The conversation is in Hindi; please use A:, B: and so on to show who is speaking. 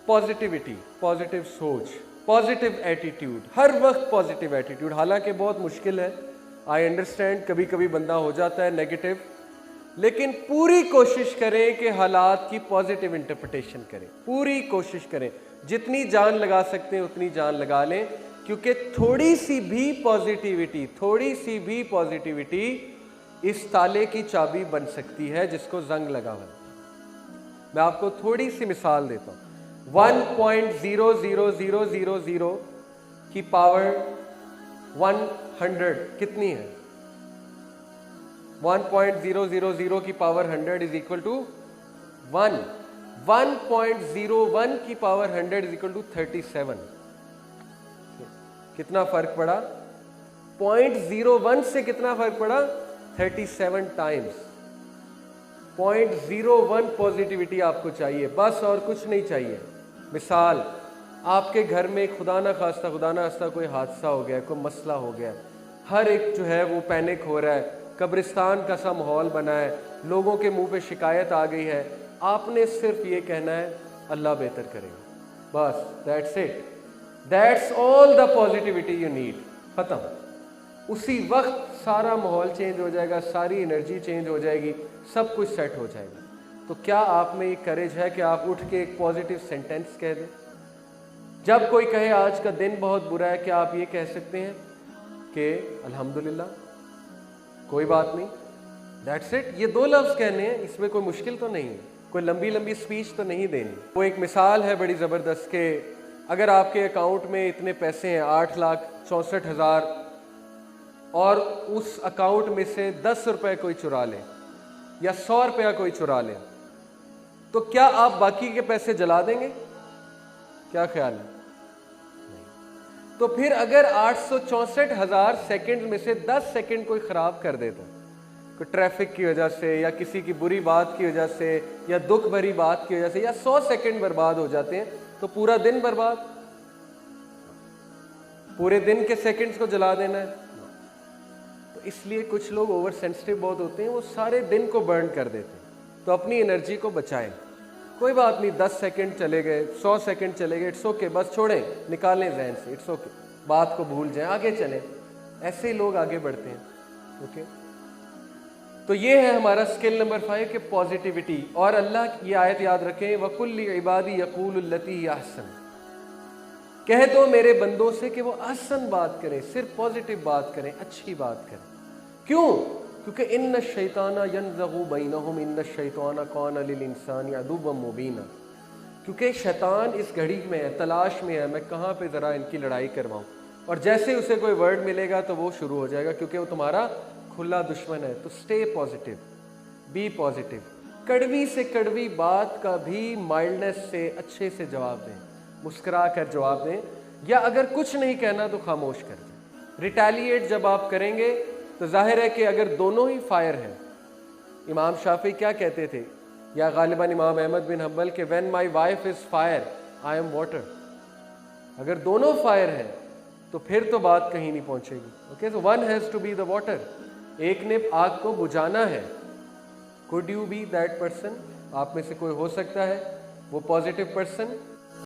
A: पॉजिटिविटी, पॉजिटिव सोच, पॉजिटिव एटीट्यूड, हर वक्त पॉजिटिव एटीट्यूड। हालांकि बहुत मुश्किल है, आई अंडरस्टैंड, कभी कभी बंदा हो जाता है नेगेटिव, लेकिन पूरी कोशिश करें कि हालात की पॉजिटिव इंटरप्रिटेशन करें, पूरी कोशिश करें, जितनी जान लगा सकते हैं उतनी जान लगा लें, क्योंकि थोड़ी सी भी पॉजिटिविटी इस ताले की चाबी बन सकती है जिसको जंग लगा हुआ है। मैं आपको थोड़ी सी मिसाल देता हूं। 1.00000 की पावर 100 कितनी है? 1.000 की पावर 100 इज इक्वल टू 1। 1.01 की पावर 100 इज इक्वल टू 37। कितना फर्क पड़ा? 0.01 से कितना फर्क पड़ा? 37 टाइम्स। 0.01 पॉजिटिविटी आपको चाहिए, बस और कुछ नहीं चाहिए। मिसाल, आपके घर में खुदा ना खास्ता कोई हादसा हो गया, कोई मसला हो गया, हर एक जो है वो पैनिक हो रहा है, कब्रिस्तान का सा माहौल बना है, लोगों के मुंह पे शिकायत आ गई है, आपने सिर्फ ये कहना है अल्लाह बेहतर करेगा, बस, that's it, that's all the positivity you need. खत्म। उसी वक्त सारा माहौल चेंज हो जाएगा, सारी एनर्जी चेंज हो जाएगी, सब कुछ सेट हो जाएगा। तो क्या आप में ये करेज है कि आप उठ के एक पॉजिटिव सेंटेंस कह दें? जब कोई कहे आज का दिन बहुत बुरा है, क्या आप ये कह सकते हैं कि अल्हम्दुलिल्लाह, कोई बात नहीं, दैट्स इट। ये 2 लफ्ज़ कहने हैं, इसमें कोई मुश्किल तो नहीं है, कोई लंबी लंबी स्पीच तो नहीं देनी। वो एक मिसाल है बड़ी ज़बरदस्त कि अगर आपके अकाउंट में इतने पैसे हैं 8,64,000 और उस अकाउंट में से 10 रुपए कोई चुरा ले या 100 रुपया कोई चुरा ले, तो क्या आप बाकी के पैसे जला देंगे? क्या ख्याल है? नहीं। तो फिर अगर 864,000 सेकंड में से 10 सेकंड कोई खराब कर देता, कोई ट्रैफिक की वजह से या किसी की बुरी बात की वजह से या दुख भरी बात की वजह से, या 100 सेकंड बर्बाद हो जाते हैं, तो पूरा दिन बर्बाद, पूरे दिन के सेकंड्स को जला देना है। तो इसलिए कुछ लोग ओवर सेंसिटिव बहुत होते हैं, वो सारे दिन को बर्न कर देते हैं। तो अपनी एनर्जी को बचाएं, कोई बात नहीं, 10 सेकंड चले गए, 100 सेकंड चले गए, इट्स ओके, बस छोड़ें, निकालें जहन से, इट्स ओके, बात को भूल जाएं, आगे चलें। ऐसे ही लोग आगे बढ़ते हैं। ओके, तो ये है हमारा स्किल नंबर 5 के पॉजिटिविटी। और अल्लाह की आयत याद रखें, वकुल्ली इबादी यकूलुल्लती अहसन, कह दो मेरे बंदों से कि वो अहसन बात करें, सिर्फ पॉजिटिव बात करें, अच्छी बात करें। क्यों? क्योंकि इन्न शैताना यनज़गु बैनहुम इन्न शैताना काना लिल इंसानी अदुव्वन मुबीना, क्योंकि शैतान इस घड़ी में है, तलाश में है, मैं कहाँ पे ज़रा इनकी लड़ाई करवाऊँ, और जैसे उसे कोई वर्ड मिलेगा तो वो शुरू हो जाएगा, क्योंकि वो तुम्हारा खुला दुश्मन है। तो स्टे पॉजिटिव, बी पॉजिटिव, कड़वी से कड़वी बात का भी माइल्डनेस से अच्छे से जवाब दें, मुस्कुरा कर जवाब दें, या अगर कुछ नहीं कहना तो खामोश कर दें। रिटेलिएट जब आप करेंगे तो जाहिर है कि अगर दोनों ही फायर हैं, इमाम शाफी क्या कहते थे, या गालिबन इमाम अहमद बिन हम्बल के when my wife is fire I am water, अगर दोनों फायर हैं तो फिर तो बात कहीं नहीं पहुंचेगी। Okay, so one has to be the water, एक ने आग को बुझाना है। Could you be that person? आप में से कोई हो सकता है वो पॉजिटिव पर्सन